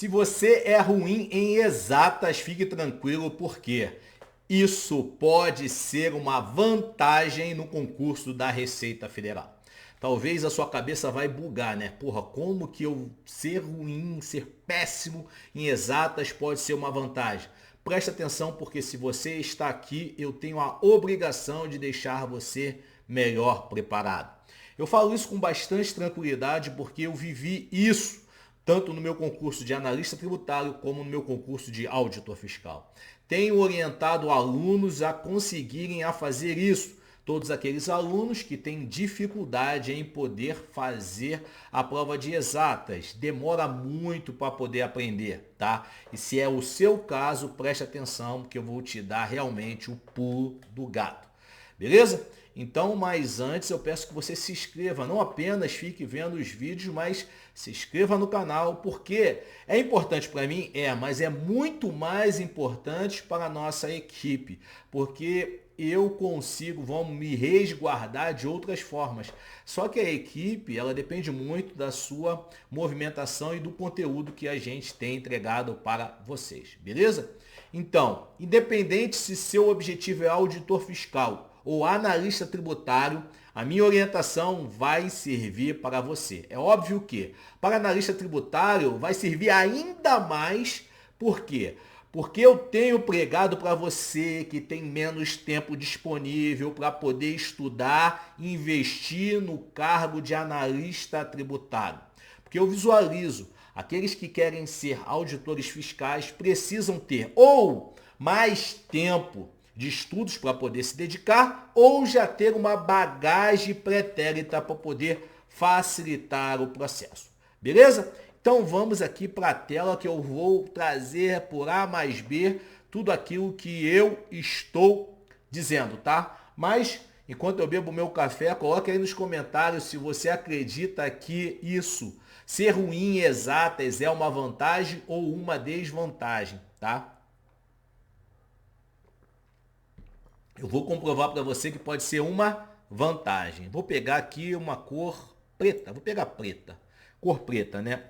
Se você é ruim em exatas, fique tranquilo, porque isso pode ser uma vantagem no concurso da Receita Federal. Talvez a sua cabeça vai bugar, né? Porra, como que eu ser ruim, ser péssimo em exatas pode ser uma vantagem? Preste atenção, porque se você está aqui, eu tenho a obrigação de deixar você melhor preparado. Eu falo isso com bastante tranquilidade porque eu vivi isso tanto no meu concurso de analista tributário como no meu concurso de auditor fiscal. Tenho orientado alunos a conseguirem a fazer isso. Todos aqueles alunos que têm dificuldade em poder fazer a prova de exatas. Demora muito para poder aprender, tá? E se é o seu caso, preste atenção, porque eu vou te dar realmente o pulo do gato. Beleza? Então, mas antes eu peço que você se inscreva, não apenas fique vendo os vídeos, mas se inscreva no canal, porque é importante para mim, mas é muito mais importante para a nossa equipe, porque eu consigo, vamos me resguardar de outras formas. Só que a equipe, ela depende muito da sua movimentação e do conteúdo que a gente tem entregado para vocês, beleza? Então, independente se seu objetivo é auditor fiscal ou analista tributário, a minha orientação vai servir para você. É óbvio que para analista tributário vai servir ainda mais, por quê? Porque eu tenho pregado para você que tem menos tempo disponível para poder estudar e investir no cargo de analista tributário. Porque eu visualizo, aqueles que querem ser auditores fiscais precisam ter ou mais tempo de estudos para poder se dedicar ou já ter uma bagagem pretérita para poder facilitar o processo. Beleza? Então vamos aqui para a tela que eu vou trazer por A mais B tudo aquilo que eu estou dizendo, tá? Mas enquanto eu bebo meu café, coloque aí nos comentários se você acredita que isso, ser ruim em exatas, é uma vantagem ou uma desvantagem, tá? Eu vou comprovar para você que pode ser uma vantagem. Vou pegar aqui uma cor preta. Vou pegar preta. Cor preta, né?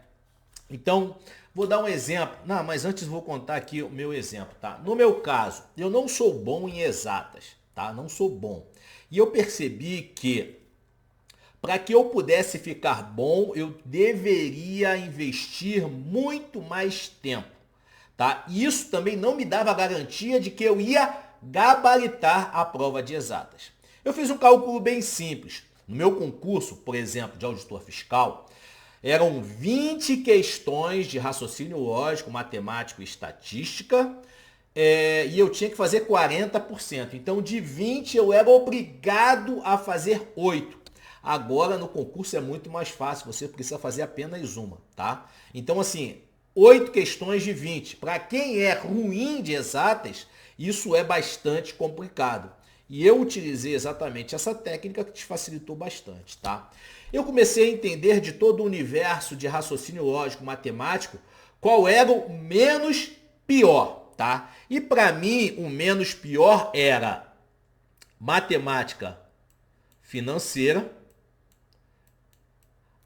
Então, vou dar um exemplo. Não, mas antes vou contar aqui o meu exemplo, tá? No meu caso, eu não sou bom em exatas, tá? Não sou bom. E eu percebi que para que eu pudesse ficar bom, eu deveria investir muito mais tempo, tá? E isso também não me dava a garantia de que eu ia gabaritar a prova de exatas. Eu fiz um cálculo bem simples. No meu concurso, por exemplo, de auditor fiscal, eram 20 questões de raciocínio lógico, matemático e estatística, e eu tinha que fazer 40%. Então, de 20, eu era obrigado a fazer 8. Agora, no concurso é muito mais fácil, você precisa fazer apenas uma, tá? Então, assim, 8 questões de 20. Para quem é ruim de exatas, isso é bastante complicado. E eu utilizei exatamente essa técnica que te facilitou bastante, tá? Eu comecei a entender de todo o universo de raciocínio lógico matemático qual era o menos pior, tá? E para mim, o menos pior era matemática financeira,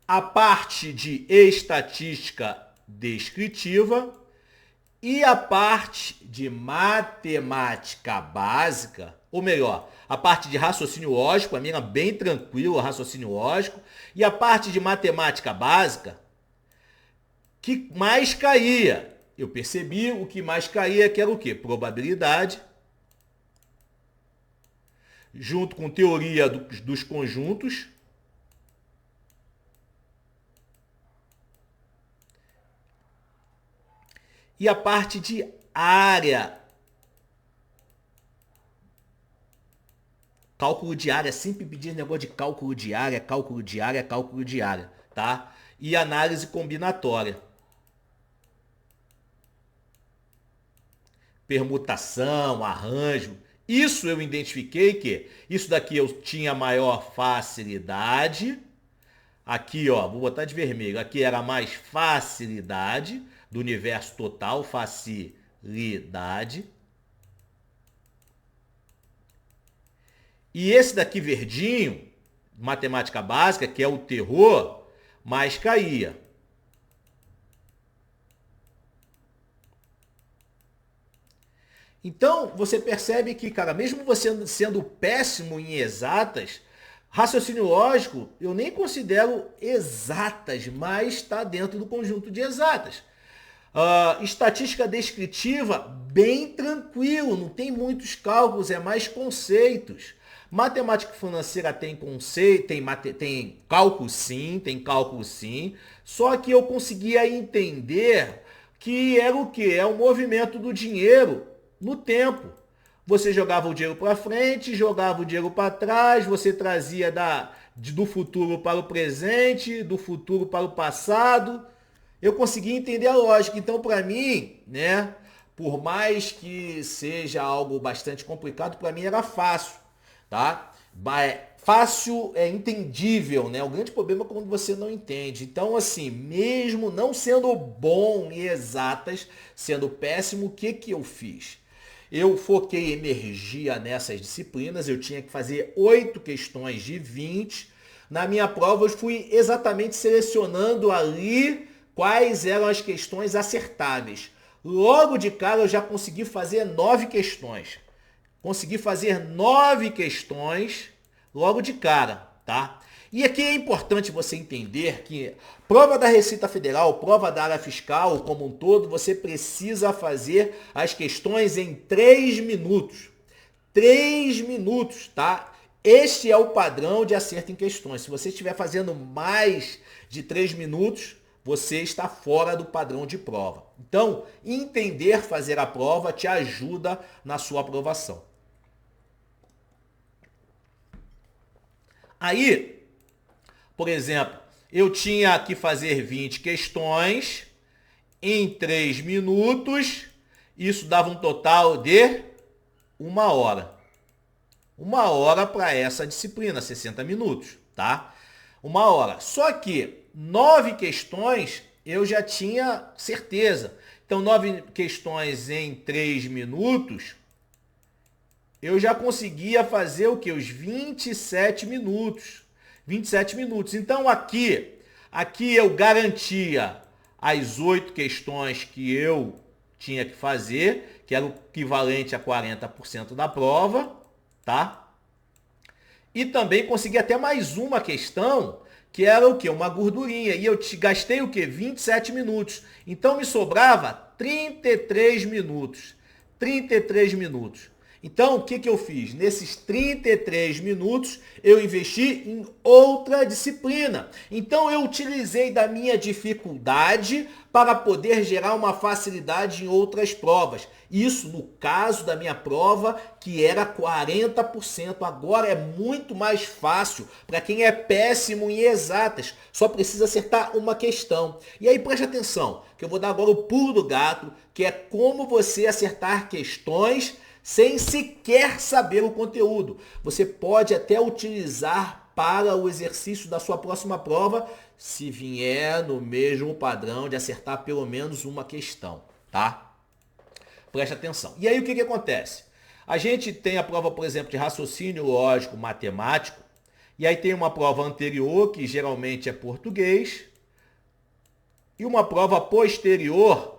a parte de estatística descritiva e a parte de matemática básica, ou melhor, a parte de raciocínio lógico, a minha era bem tranquila, raciocínio lógico, e a parte de matemática básica, que mais caía. Eu percebi o que mais caía, que era o quê? Probabilidade, junto com teoria dos conjuntos, e a parte de área. Cálculo de área, sempre pedir negócio de cálculo de área, cálculo de área, cálculo de área, tá? E análise combinatória. Permutação, arranjo. Isso eu identifiquei que isso daqui eu tinha maior facilidade. Aqui, ó, vou botar de vermelho. Aqui era mais facilidade do universo total, facilidade. E esse daqui verdinho, matemática básica, que é o terror, mais caía. Então, você percebe que, cara, mesmo você sendo péssimo em exatas, raciocínio lógico, eu nem considero exatas, mas está dentro do conjunto de exatas. Estatística descritiva, bem tranquilo, não tem muitos cálculos, é mais conceitos. Matemática financeira tem conceito, tem cálculo sim, só que eu conseguia entender que era o que? É o movimento do dinheiro no tempo. Você jogava o dinheiro para frente, jogava o dinheiro para trás, você trazia do futuro para o presente, do futuro para o passado. Eu consegui entender a lógica. Então, para mim, né, por mais que seja algo bastante complicado, para mim era fácil, tá? Fácil é entendível, né? O grande problema é quando você não entende. Então, assim, mesmo não sendo bom em exatas, sendo péssimo, o que eu fiz? Eu foquei energia nessas disciplinas, eu tinha que fazer 8 questões de 20. Na minha prova, eu fui exatamente selecionando ali quais eram as questões acertáveis. Logo de cara, eu já consegui fazer 9 questões. Consegui fazer 9 questões logo de cara, tá? E aqui é importante você entender que prova da Receita Federal, prova da área fiscal como um todo, você precisa fazer as questões em 3 minutos. 3 minutos, tá? Este é o padrão de acerto em questões. Se você estiver fazendo mais de 3 minutos, você está fora do padrão de prova. Então, entender fazer a prova te ajuda na sua aprovação. Aí, por exemplo, eu tinha que fazer 20 questões em 3 minutos. Isso dava um total de 1 hora. 1 hora para essa disciplina, 60 minutos, tá? 1 hora. Só que 9 questões eu já tinha certeza. Então, 9 questões em 3 minutos, eu já conseguia fazer o quê? Os 27 minutos. 27 minutos. Então, aqui eu garantia as 8 questões que eu tinha que fazer, que era o equivalente a 40% da prova, tá? E também consegui até mais uma questão, que era o quê? Uma gordurinha. E eu gastei o quê? 27 minutos. Então, me sobrava 33 minutos. 33 minutos. Então, o que eu fiz? Nesses 33 minutos, eu investi em outra disciplina. Então, eu utilizei da minha dificuldade para poder gerar uma facilidade em outras provas. Isso no caso da minha prova, que era 40%. Agora é muito mais fácil para quem é péssimo em exatas. Só precisa acertar uma questão. E aí, preste atenção, que eu vou dar agora o pulo do gato, que é como você acertar questões sem sequer saber o conteúdo. Você pode até utilizar para o exercício da sua próxima prova, se vier no mesmo padrão de acertar pelo menos uma questão, tá? Preste atenção. E aí o que acontece? A gente tem a prova, por exemplo, de raciocínio lógico matemático, e aí tem uma prova anterior, que geralmente é português, e uma prova posterior,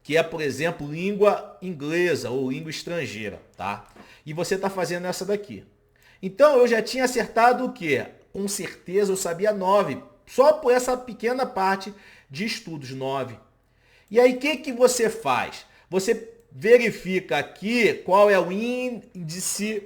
que é, por exemplo, língua inglesa ou língua estrangeira, tá? E você está fazendo essa daqui. Então, eu já tinha acertado o quê? Com certeza eu sabia 9, só por essa pequena parte de estudos, 9. E aí, o que você faz? Você verifica aqui qual é o índice,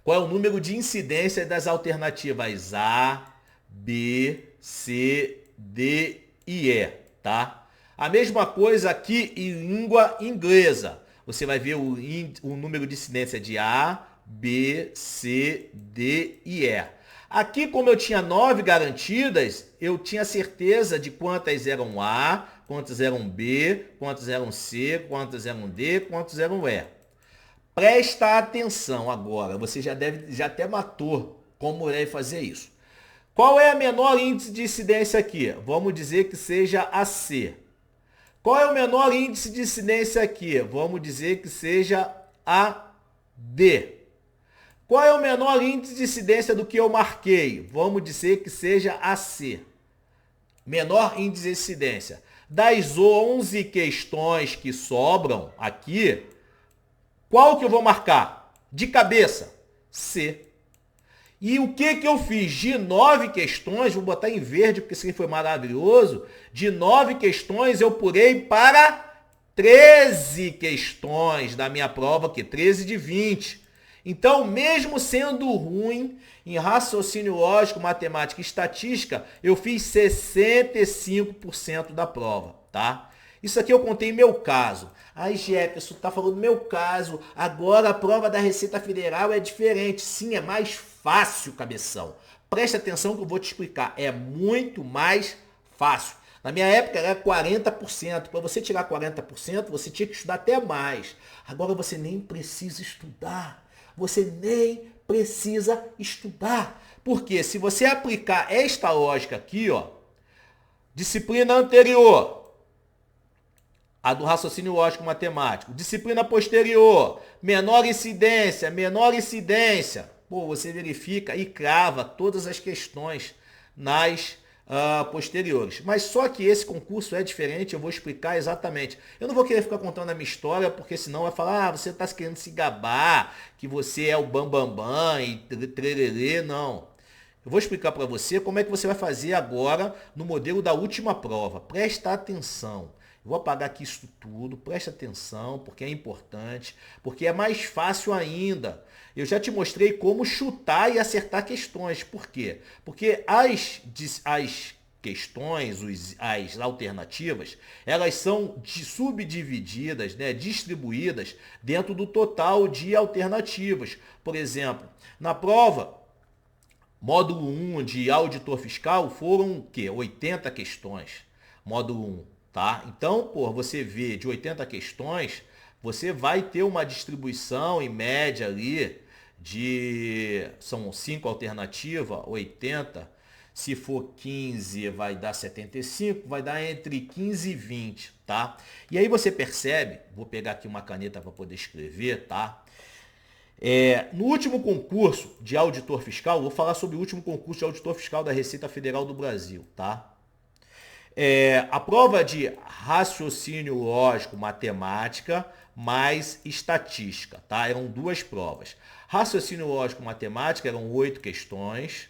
qual é o número de incidência das alternativas A, B, C, D e E, tá? A mesma coisa aqui em língua inglesa. Você vai ver o número de incidência de A, B, C, D e E. Aqui, como eu tinha 9 garantidas, eu tinha certeza de quantas eram A, quantas eram B, quantas eram C, quantas eram D, quantas eram E. Presta atenção agora, você já até matou como deve fazer isso. Qual é a menor índice de incidência aqui? Vamos dizer que seja a C. Qual é o menor índice de incidência aqui? Vamos dizer que seja a D. Qual é o menor índice de incidência do que eu marquei? Vamos dizer que seja a C. Menor índice de incidência. Das 11 questões que sobram aqui, Qual que eu vou marcar? De cabeça, C. E o que eu fiz? De 9 questões, vou botar em verde porque isso aqui foi maravilhoso, de 9 questões eu pulei para 13 questões da minha prova, que 13 de 20. Então, mesmo sendo ruim em raciocínio lógico, matemática e estatística, eu fiz 65% da prova, tá? Isso aqui eu contei meu caso. Aí, Jefferson, tá falando meu caso. Agora a prova da Receita Federal é diferente. Sim, é mais fácil, cabeção. Presta atenção que eu vou te explicar. É muito mais fácil. Na minha época era 40%. Para você tirar 40%, você tinha que estudar até mais. Agora você nem precisa estudar. Você nem precisa estudar. Porque se você aplicar esta lógica aqui, ó, disciplina anterior, a do raciocínio lógico matemático. Disciplina posterior, menor incidência. Pô, você verifica e crava todas as questões nas posteriores. Mas só que esse concurso é diferente, eu vou explicar exatamente. Eu não vou querer ficar contando a minha história, porque senão vai falar, você está querendo se gabar, que você é o bambambam e trelelê, não. Eu vou explicar para você como é que você vai fazer agora no modelo da última prova. Presta atenção. Eu vou apagar aqui isso tudo, presta atenção, porque é importante, porque é mais fácil ainda. Eu já te mostrei como chutar e acertar questões. Por quê? Porque as questões, as alternativas, elas são subdivididas, né, distribuídas dentro do total de alternativas. Por exemplo, na prova, módulo 1 de auditor fiscal foram o quê? 80 questões. Módulo 1. Tá? Então, você vê de 80 questões, você vai ter uma distribuição em média ali são 5 alternativas, 80. Se for 15, vai dar 75, vai dar entre 15 e 20, tá? E aí você percebe, vou pegar aqui uma caneta para poder escrever, tá? No último concurso de auditor fiscal, vou falar sobre o último concurso de auditor fiscal da Receita Federal do Brasil, tá? A prova de raciocínio lógico, matemática, mais estatística, tá? Eram 2 provas. Raciocínio lógico, matemática eram 8 questões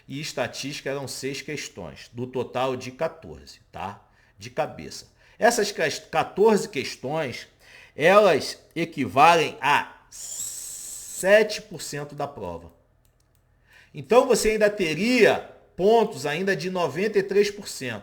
e estatística eram 6 questões, do total de 14, tá? De cabeça. Essas 14 questões, elas equivalem a 7% da prova. Então você ainda teria pontos ainda de 93%.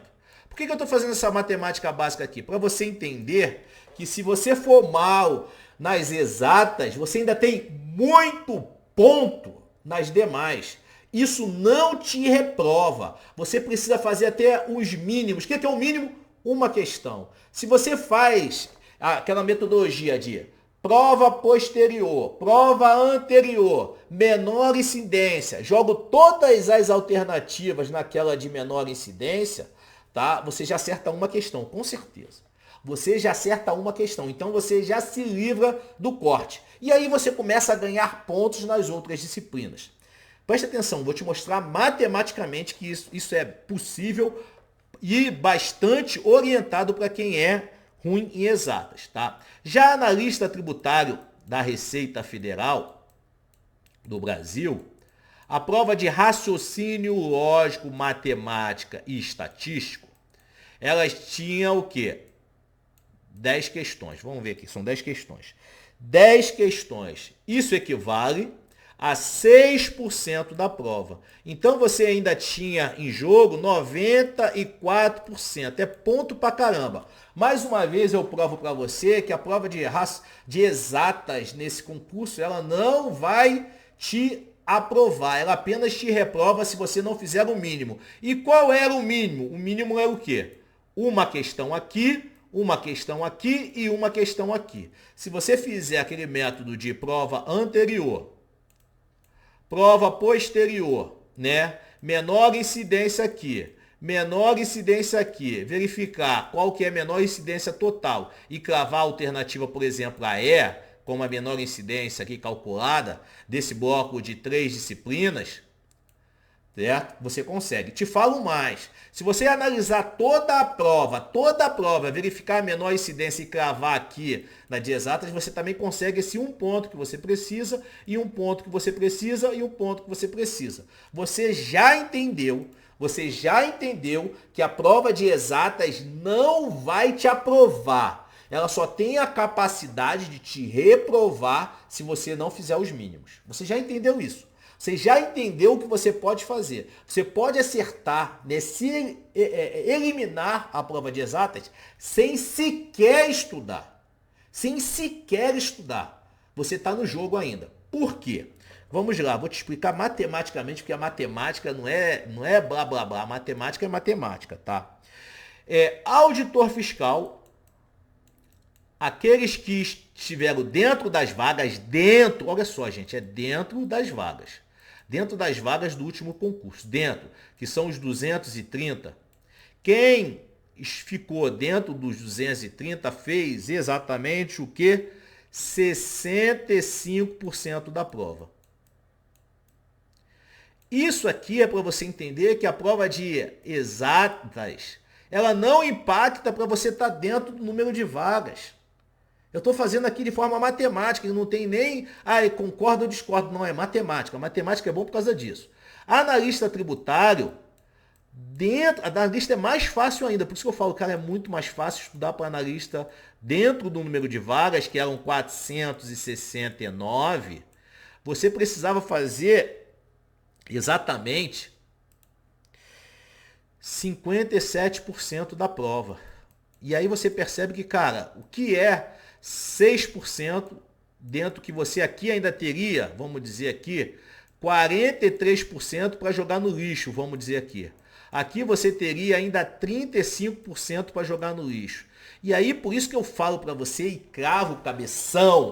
Por que eu estou fazendo essa matemática básica aqui? Para você entender que se você for mal nas exatas, você ainda tem muito ponto nas demais. Isso não te reprova. Você precisa fazer até os mínimos. O que é o mínimo? Uma questão. Se você faz aquela metodologia de prova posterior, prova anterior, menor incidência, jogo todas as alternativas naquela de menor incidência, tá? Você já acerta uma questão, com certeza. Você já acerta uma questão, então você já se livra do corte. E aí você começa a ganhar pontos nas outras disciplinas. Preste atenção, vou te mostrar matematicamente que isso é possível e bastante orientado para quem é ruim em exatas, tá? Já analista tributário da Receita Federal do Brasil, a prova de raciocínio lógico, matemática e estatístico, elas tinham o quê? 10 questões. Vamos ver aqui, são 10 questões. 10 questões. Isso equivale a 6% da prova. Então você ainda tinha em jogo 94%. É ponto pra caramba. Mais uma vez eu provo para você que a prova de exatas nesse concurso, ela não vai te aprovar. Ela apenas te reprova se você não fizer o mínimo. E qual era o mínimo? O mínimo é o quê? Uma questão aqui, uma questão aqui e uma questão aqui. Se você fizer aquele método de prova anterior, prova posterior, né? Menor incidência aqui, menor incidência aqui, verificar qual que é a menor incidência total e cravar a alternativa, por exemplo, a E, como a menor incidência aqui calculada, desse bloco de 3 disciplinas, certo? Você consegue. Te falo mais. Se você analisar toda a prova, verificar a menor incidência e cravar aqui na de exatas, você também consegue esse um ponto que você precisa, e um ponto que você precisa, e um ponto que você precisa. Você já entendeu que a prova de exatas não vai te aprovar. Ela só tem a capacidade de te reprovar se você não fizer os mínimos. Você já entendeu isso? Você já entendeu o que você pode fazer. Você pode acertar, né, eliminar a prova de exatas sem sequer estudar. Sem sequer estudar. Você está no jogo ainda. Por quê? Vamos lá, vou te explicar matematicamente, porque a matemática não é blá blá blá. A matemática é matemática, tá? Auditor fiscal, aqueles que estiveram dentro das vagas, olha só, gente, é dentro das vagas. Dentro das vagas do último concurso, que são os 230. Quem ficou dentro dos 230 fez exatamente o quê? 65% da prova. Isso aqui é para você entender que a prova de exatas, ela não impacta para você estar dentro do número de vagas. Eu estou fazendo aqui de forma matemática, não tem nem, concordo ou discordo, não, é matemática. Matemática é bom por causa disso. Analista tributário, analista é mais fácil ainda, por isso que eu falo, cara, é muito mais fácil estudar para analista dentro do número de vagas, que eram 469, você precisava fazer exatamente 57% da prova. E aí você percebe que, cara, o que é 6% dentro que você aqui ainda teria, vamos dizer aqui, 43% para jogar no lixo, vamos dizer aqui. Aqui você teria ainda 35% para jogar no lixo. E aí, por isso que eu falo para você e cravo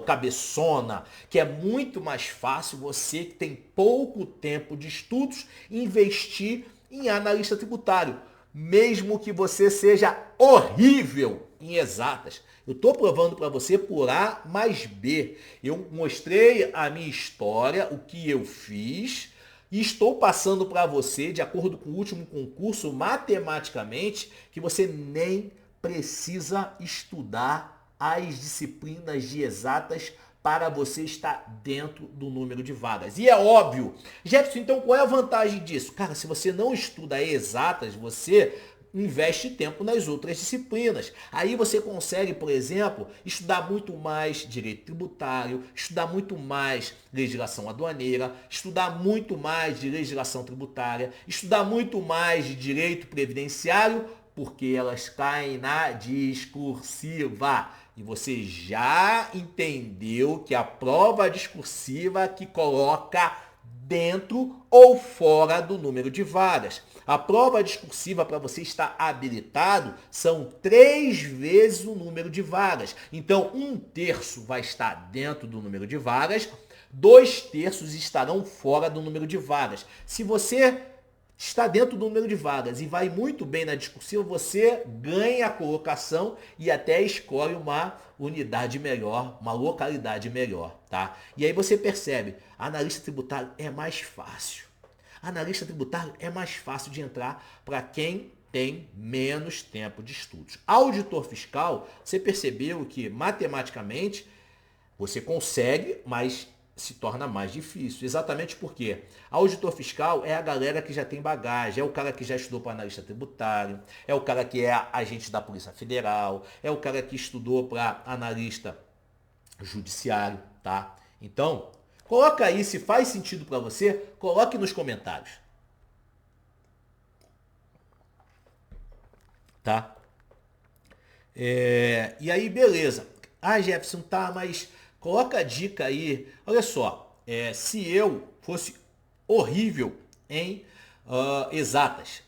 cabeçona, que é muito mais fácil você que tem pouco tempo de estudos investir em analista tributário, mesmo que você seja horrível em exatas. Eu estou provando para você por A mais B. Eu mostrei a minha história, o que eu fiz, e estou passando para você, de acordo com o último concurso, matematicamente, que você nem precisa estudar as disciplinas de exatas para você estar dentro do número de vagas. E é óbvio. Jefferson, então qual é a vantagem disso? Cara, se você não estuda exatas, você investe tempo nas outras disciplinas. Aí você consegue, por exemplo, estudar muito mais direito tributário, estudar muito mais legislação aduaneira, estudar muito mais de legislação tributária, estudar muito mais de direito previdenciário, porque elas caem na discursiva. E você já entendeu que a prova discursiva que coloca dentro ou fora do número de vagas. A prova discursiva, para você estar habilitado, são 3 vezes o número de vagas. Então, 1/3 vai estar dentro do número de vagas, 2/3 estarão fora do número de vagas. Se você está dentro do número de vagas e vai muito bem na discursiva, você ganha a colocação e até escolhe uma unidade melhor, uma localidade melhor, tá? E aí você percebe, analista tributário é mais fácil. Analista tributário é mais fácil de entrar para quem tem menos tempo de estudos. Auditor fiscal, você percebeu que matematicamente você consegue, mas se torna mais difícil. Exatamente porque auditor fiscal é a galera que já tem bagagem, é o cara que já estudou para analista tributário, é o cara que é agente da Polícia Federal, é o cara que estudou para analista judiciário, tá? Então, coloca aí, se faz sentido para você, coloque nos comentários. Tá? E aí, beleza. Jefferson, tá, mas coloca a dica aí. Olha só, se eu fosse horrível em exatas,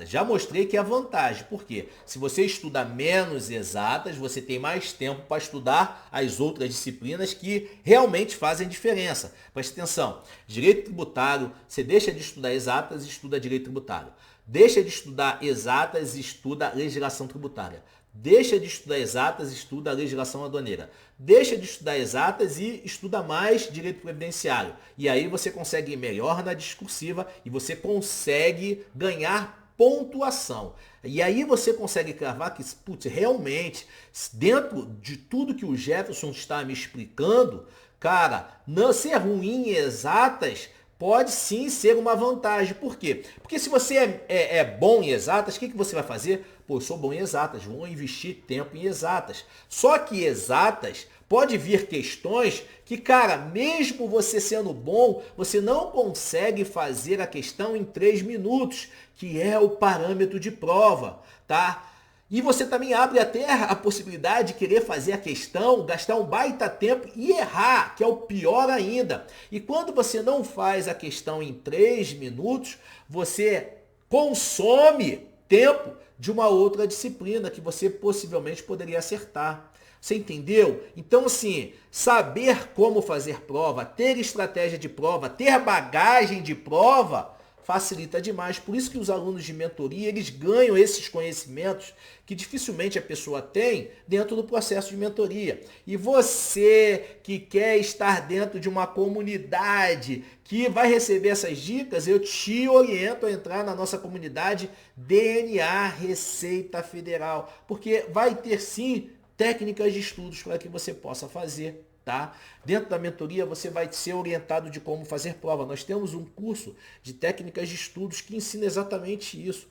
já mostrei que é vantagem. Por quê? Se você estuda menos exatas, você tem mais tempo para estudar as outras disciplinas que realmente fazem diferença. Preste atenção, direito tributário, você deixa de estudar exatas e estuda direito tributário. Deixa de estudar exatas e estuda legislação tributária. deixa de estudar exatas e estuda a legislação aduaneira. Deixa de estudar exatas e estuda mais direito previdenciário. E aí você consegue ir melhor na discursiva e você consegue ganhar pontuação. E aí você consegue cravar que, putz, realmente, dentro de tudo que o Jefferson está me explicando, cara, não ser ruim em exatas pode sim ser uma vantagem. Por quê? Porque se você é bom em exatas, o que você vai fazer? Pô, eu sou bom em exatas, vou investir tempo em exatas. Só que exatas pode vir questões que, cara, mesmo você sendo bom, você não consegue fazer a questão em 3 minutos, que é o parâmetro de prova, tá? E você também abre até a possibilidade de querer fazer a questão, gastar um baita tempo e errar, que é o pior ainda. E quando você não faz a questão em 3 minutos, você consome tempo de uma outra disciplina que você possivelmente poderia acertar. Você entendeu? Então, assim, saber como fazer prova, ter estratégia de prova, ter bagagem de prova, facilita demais. Por isso que os alunos de mentoria, eles ganham esses conhecimentos que dificilmente a pessoa tem dentro do processo de mentoria. E você que quer estar dentro de uma comunidade que vai receber essas dicas, eu te oriento a entrar na nossa comunidade DNA Receita Federal, porque vai ter sim técnicas de estudos para que você possa fazer. Tá? Dentro da mentoria você vai ser orientado de como fazer prova. Nós temos um curso de técnicas de estudos que ensina exatamente isso.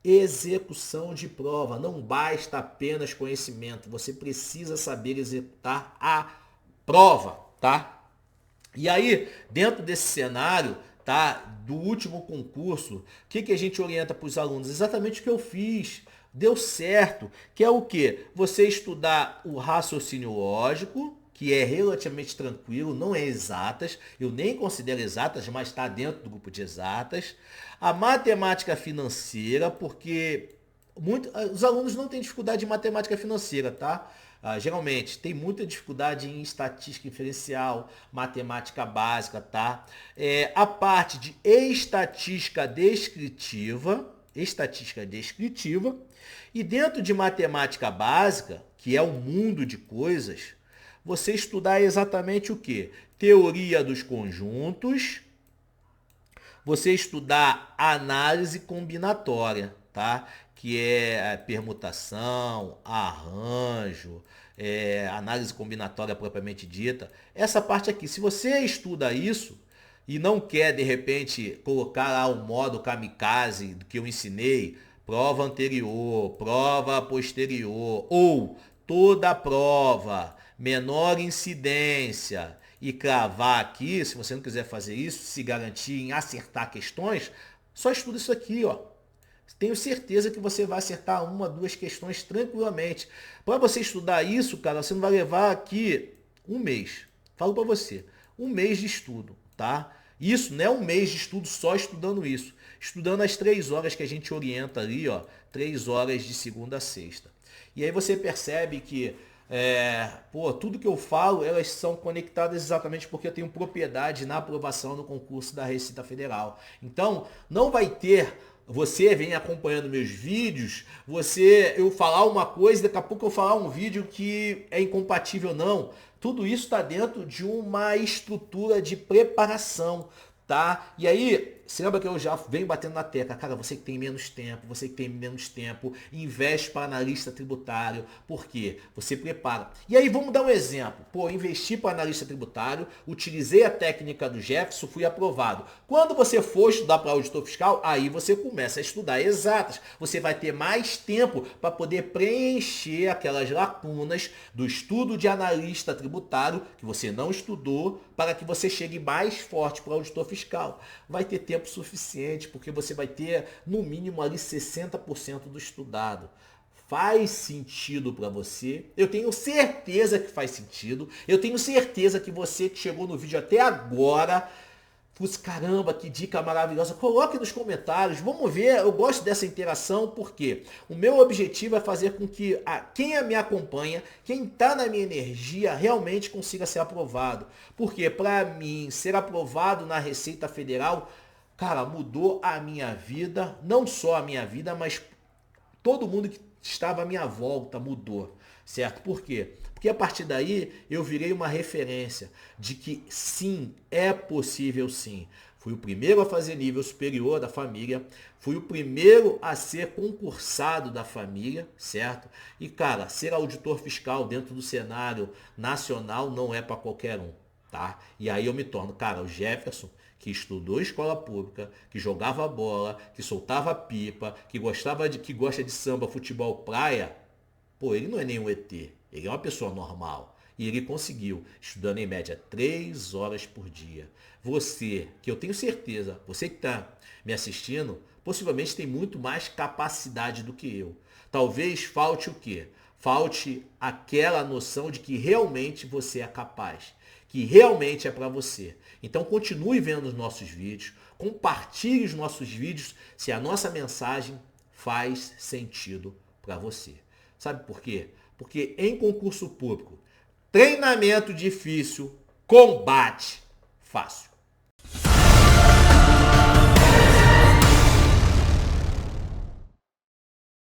Execução de prova. Não basta apenas conhecimento. Você precisa saber executar a prova. Tá? E aí, dentro desse cenário, tá, do último concurso, o que a gente orienta para os alunos? Exatamente o que eu fiz. Deu certo. Que é o quê? Você estudar o raciocínio lógico, que é relativamente tranquilo, não é exatas, eu nem considero exatas, mas está dentro do grupo de exatas. A matemática financeira, porque os alunos não têm dificuldade em matemática financeira, tá? Geralmente tem muita dificuldade em estatística inferencial, matemática básica, tá? A parte de estatística descritiva, e dentro de matemática básica, que é um mundo de coisas, você estudar exatamente o quê? Teoria dos conjuntos, você estudar análise combinatória, tá? Que é permutação, arranjo, análise combinatória propriamente dita. Essa parte aqui, se você estuda isso e não quer, de repente, colocar lá o modo kamikaze do que eu ensinei, prova anterior, prova posterior, ou toda a prova, menor incidência, e cravar aqui, se você não quiser fazer isso, se garantir em acertar questões, só estuda isso aqui, ó. Tenho certeza que você vai acertar uma, duas questões tranquilamente. Para você estudar isso, cara, você não vai levar aqui um mês. Falo para você, um mês de estudo, tá? Isso não é um mês de estudo só estudando isso. Estudando as 3 horas que a gente orienta ali, ó, 3 horas de segunda a sexta. E aí você percebe que tudo que eu falo, elas são conectadas exatamente porque eu tenho propriedade na aprovação no concurso da Receita Federal. Então, não vai ter, você vem acompanhando meus vídeos, eu falar uma coisa, daqui a pouco eu falar um vídeo que é incompatível, não. Tudo isso está dentro de uma estrutura de preparação, tá? E aí, você lembra que eu já venho batendo na tecla, cara, você que tem menos tempo, investe para analista tributário. Por quê? Você prepara. E aí, vamos dar um exemplo. Pô, investi para analista tributário, utilizei a técnica do Jefferson, fui aprovado. Quando você for estudar para auditor fiscal, aí você começa a estudar exatas. Você vai ter mais tempo para poder preencher aquelas lacunas do estudo de analista tributário que você não estudou, para que você chegue mais forte para o auditor fiscal. Vai ter tempo suficiente, porque você vai ter no mínimo ali 60% do estudado. Faz sentido para você? Eu tenho certeza que faz sentido. Eu tenho certeza que você que chegou no vídeo até agora, caramba, que dica maravilhosa. Coloque nos comentários, vamos ver. Eu gosto dessa interação porque o meu objetivo é fazer com que quem me acompanha, quem está na minha energia, realmente consiga ser aprovado. Porque para mim, ser aprovado na Receita Federal, cara, mudou a minha vida, não só a minha vida, mas todo mundo que estava à minha volta mudou, certo? Por quê? Porque a partir daí eu virei uma referência de que sim, é possível sim. Fui o primeiro a fazer nível superior da família, fui o primeiro a ser concursado da família, certo? E cara, ser auditor fiscal dentro do cenário nacional não é para qualquer um, tá? E aí eu me torno, cara, o Jefferson, que estudou escola pública, que jogava bola, que soltava pipa, que gosta de samba, futebol, praia, pô, ele não é nenhum ET, ele é uma pessoa normal. E ele conseguiu, estudando em média 3 horas por dia. Você, que eu tenho certeza, você que está me assistindo, possivelmente tem muito mais capacidade do que eu. Talvez falte o quê? Falte aquela noção de que realmente você é capaz, que realmente é para você. Então continue vendo os nossos vídeos, compartilhe os nossos vídeos se a nossa mensagem faz sentido para você. Sabe por quê? Porque em concurso público, treinamento difícil, combate fácil.